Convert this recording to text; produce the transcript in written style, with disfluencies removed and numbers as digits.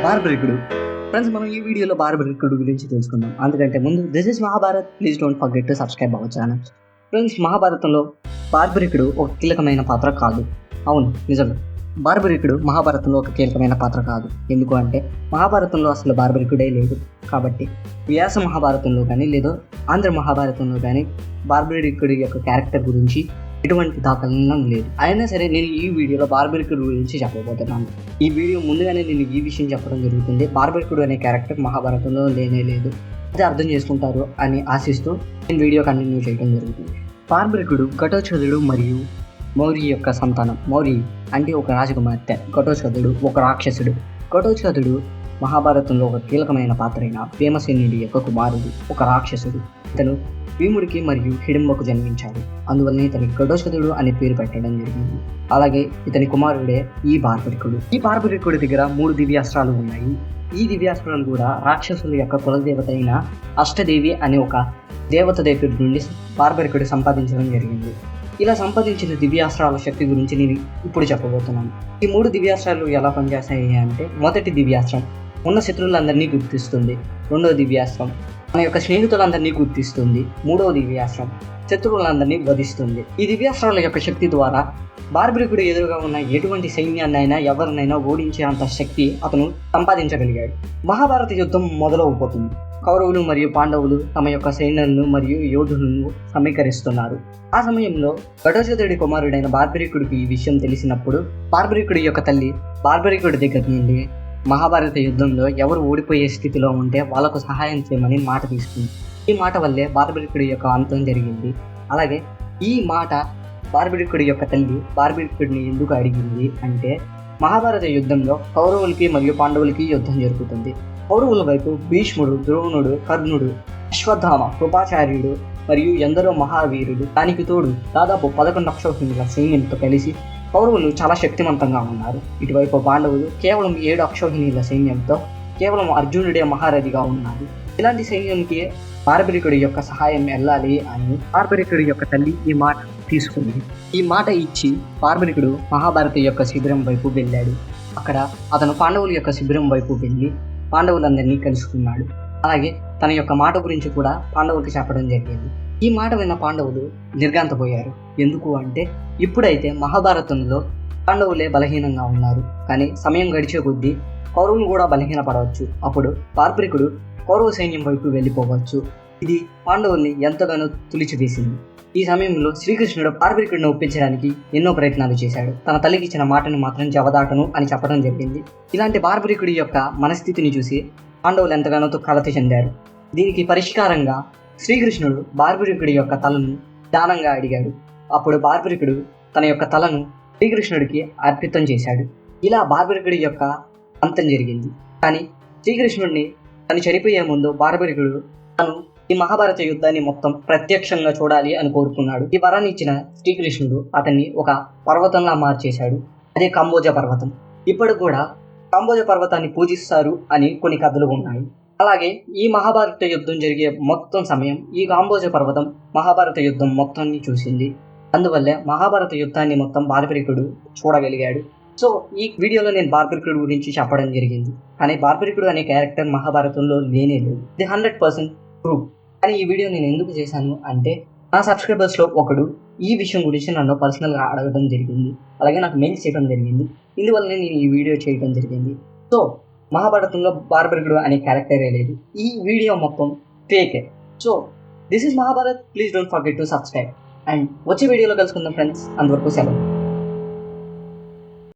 బార్బరికుడు. Friends, మనం ఈ వీడియోలో బార్బరికుడు గురించి తెలుసుకుందాం. అందుకంటే ముందు this is Mahabharat, please don't forget to subscribe our channel. Friends, మహాభారతంలో బార్బరికుడు ఒక కీలకమైన పాత్ర కాదు. అవును, నిజంగా బార్బరికుడు మహాభారతంలో ఒక కీలకమైన పాత్ర కాదు. ఎందుకు అంటే మహాభారతంలో అసలు బార్బరికుడే లేదు. కాబట్టి వ్యాస మహాభారతంలో కానీ లేదా ఆంధ్ర మహాభారతంలో కానీ బార్బరికుడి యొక్క క్యారెక్టర్ గురించి ఎటువంటి దాఖలం లేదు. అయినా సరే నేను ఈ వీడియోలో బార్బరికుడు గురించి చెప్పబోతున్నాను. ఈ వీడియో ముందుగానే నేను ఈ విషయం చెప్పడం జరుగుతుంది. బార్బరికుడు అనే క్యారెక్టర్ మహాభారతంలో లేనే లేదు. అది అర్థం చేసుకుంటారు అని ఆశిస్తూ నేను వీడియో కంటిన్యూ చేయడం జరుగుతుంది. బార్బరికుడు ఘటోత్కచుడు మరియు మౌర్య యొక్క సంతానం. మౌర్య అంటే ఒక రాజకుమార్తె, ఘటోత్కచుడు ఒక రాక్షసుడు. ఘటోత్కచుడు మహాభారతంలో ఒక కీలకమైన పాత్ర అయిన భీమసేనుడి యొక్క కుమారుడు, ఒక రాక్షసుడు. ఇతను భీముడికి మరియు హిడింబకు జన్మించాడు. అందువల్ల ఇతనికి ఘటోత్కచుడు అనే పేరు పెట్టడం జరిగింది. అలాగే ఇతని కుమారుడే ఈ బార్బరికుడు. ఈ బార్బరికుడి దగ్గర 3 దివ్యాస్త్రాలు ఉన్నాయి. ఈ దివ్యాస్త్రాలు కూడా రాక్షసుల యొక్క కులదేవత అయిన అష్టదేవి అనే ఒక దేవత దగ్గర నుండి బార్బరికుడు సంపాదించడం జరిగింది. ఇలా సంపాదించిన దివ్యాస్త్రాల శక్తి గురించి నేను ఇప్పుడు చెప్పబోతున్నాను. ఈ 3 దివ్యాస్త్రాలు ఎలా పనిచేస్తాయి అంటే, మొదటి దివ్యాస్త్రం ఉన్న శత్రువులందరినీ గుర్తిస్తుంది. రెండవ దివ్యాస్త్రం మన యొక్క స్నేహితులందరినీ గుర్తిస్తుంది. మూడవ దివ్యాస్త్రం శత్రువులందరినీ వధిస్తుంది. ఈ దివ్యాస్త్రాల యొక్క శక్తి ద్వారా బార్బరికుడు ఎదురుగా ఉన్న ఎటువంటి సైన్యాన్నైనా ఎవరినైనా ఓడించే అంత శక్తి అతను సంపాదించగలిగాడు. మహాభారత యుద్ధం మొదలవబోతుంది. కౌరవులు మరియు పాండవులు తమ యొక్క సైన్యాలను మరియు యోధులను సమీకరిస్తున్నారు. ఆ సమయంలో ఘటోత్కచుడి కుమారుడైన బార్బరికుడికి ఈ విషయం తెలిసినప్పుడు బార్బరికుడి యొక్క తల్లి బార్బరికుడి దగ్గర నుండి మహాభారత యుద్ధంలో ఎవరు ఓడిపోయే స్థితిలో ఉంటే వాళ్ళకు సహాయం చేయమని మాట తీసుకుంది. ఈ మాట వల్లే బార్బరికుడి యొక్క అంతం జరిగింది. అలాగే ఈ మాట బార్బరికుడి యొక్క తల్లి బార్బరికుడిని ఎందుకు అడిగింది అంటే, మహాభారత యుద్ధంలో కౌరవులకి మరియు పాండవులకి యుద్ధం జరుగుతుంది. కౌరవుల వైపు భీష్ముడు, ద్రోణుడు, కర్ణుడు, అశ్వత్థామ, కృపాచార్యుడు మరియు ఎందరో మహావీరులు, దానికి తోడు దాదాపు 11 అక్షౌహిణుల సైన్యంతో కలిసి కౌరవులు చాలా శక్తివంతంగా ఉన్నారు. ఇటువైపు పాండవులు కేవలం 7 అక్షౌహిణీల సైన్యంతో కేవలం అర్జునుడే మహారథిగా ఉన్నారు. ఇలాంటి సైన్యానికి బార్బరికుడి యొక్క సహాయం వెళ్ళాలి అని బార్బరికుడి యొక్క తల్లి ఈ మాట తీసుకుంది. ఈ మాట ఇచ్చి బార్బరికుడు మహాభారత యొక్క శిబిరం వైపు వెళ్ళాడు. అక్కడ అతను పాండవుల యొక్క శిబిరం వైపు వెళ్ళి పాండవులందరినీ కలుసుకున్నాడు. అలాగే తన యొక్క మాట గురించి కూడా పాండవులకి చెప్పడం జరిగింది. ఈ మాట విన్న పాండవులు నిర్ఘాంతపోయారు. ఎందుకు అంటే, ఇప్పుడైతే మహాభారతంలో పాండవులే బలహీనంగా ఉన్నారు, కానీ సమయం గడిచే కొద్దీ కౌరవులు కూడా బలహీనపడవచ్చు. అప్పుడు బార్బరికుడు కౌరవ సైన్యం వైపు వెళ్ళిపోవచ్చు. ఇది పాండవుల్ని ఎంతగానో తులిచివేసింది. ఈ సమయంలో శ్రీకృష్ణుడు బార్బరికుడిని ఒప్పించడానికి ఎన్నో ప్రయత్నాలు చేశాడు. తన తల్లికి ఇచ్చిన మాటను మాత్రం జవదాటను అని చెప్పడం జరిగింది. ఇలాంటి బార్బరికుడి యొక్క మనస్థితిని చూసి పాండవులు ఎంతగానో కలత చెందారు. దీనికి పరిష్కారంగా శ్రీకృష్ణుడు బార్బరికుడి యొక్క తలను దానంగా అడిగాడు. అప్పుడు బార్బరికుడు తన యొక్క తలను శ్రీకృష్ణుడికి అర్పితం చేశాడు. ఇలా బార్బరికుడి యొక్క అంతం జరిగింది. కానీ శ్రీకృష్ణుడిని తను చనిపోయే ముందు బార్బరికుడు తను ఈ మహాభారత యుద్ధాన్ని మొత్తం ప్రత్యక్షంగా చూడాలి అని కోరుకున్నాడు. ఈ వరాన్ని ఇచ్చిన శ్రీకృష్ణుడు అతన్ని ఒక పర్వతంలా మార్చేశాడు. అదే కాంబోజ పర్వతం. ఇప్పుడు కూడా కాంబోజ పర్వతాన్ని పూజిస్తారు అని కొన్ని కథలు ఉన్నాయి. అలాగే ఈ మహాభారత యుద్ధం జరిగే మొత్తం సమయం ఈ కాంబోజ పర్వతం మహాభారత యుద్ధం మొత్తాన్ని చూసింది. అందువల్లే మహాభారత యుద్ధాన్ని మొత్తం బార్బరికుడు చూడగలిగాడు. సో ఈ వీడియోలో నేను బార్బరికుడు గురించి చెప్పడం జరిగింది. కానీ బార్బరికుడు అనే క్యారెక్టర్ మహాభారతంలో లేనే లేదు. ఇది 100% ప్రూఫ్. కానీ ఈ వీడియో నేను ఎందుకు చేశాను అంటే, నా సబ్స్క్రైబర్స్లో ఒకడు ఈ విషయం గురించి నన్ను పర్సనల్గా అడగడం జరిగింది. అలాగే నాకు మెయిల్ చేయడం జరిగింది. ఇందువల్లనే నేను ఈ వీడియో చేయడం జరిగింది. సో మహాభారతంలో బార్బరికుడు అనే క్యారెక్టరే లేదు. ఈ వీడియో మొత్తం ఫేకే. So this is Mahabharat, please don't forget to subscribe. And వచ్చే వీడియోలో కలుసుకుందాం ఫ్రెండ్స్. అంతవరకు సెలవు.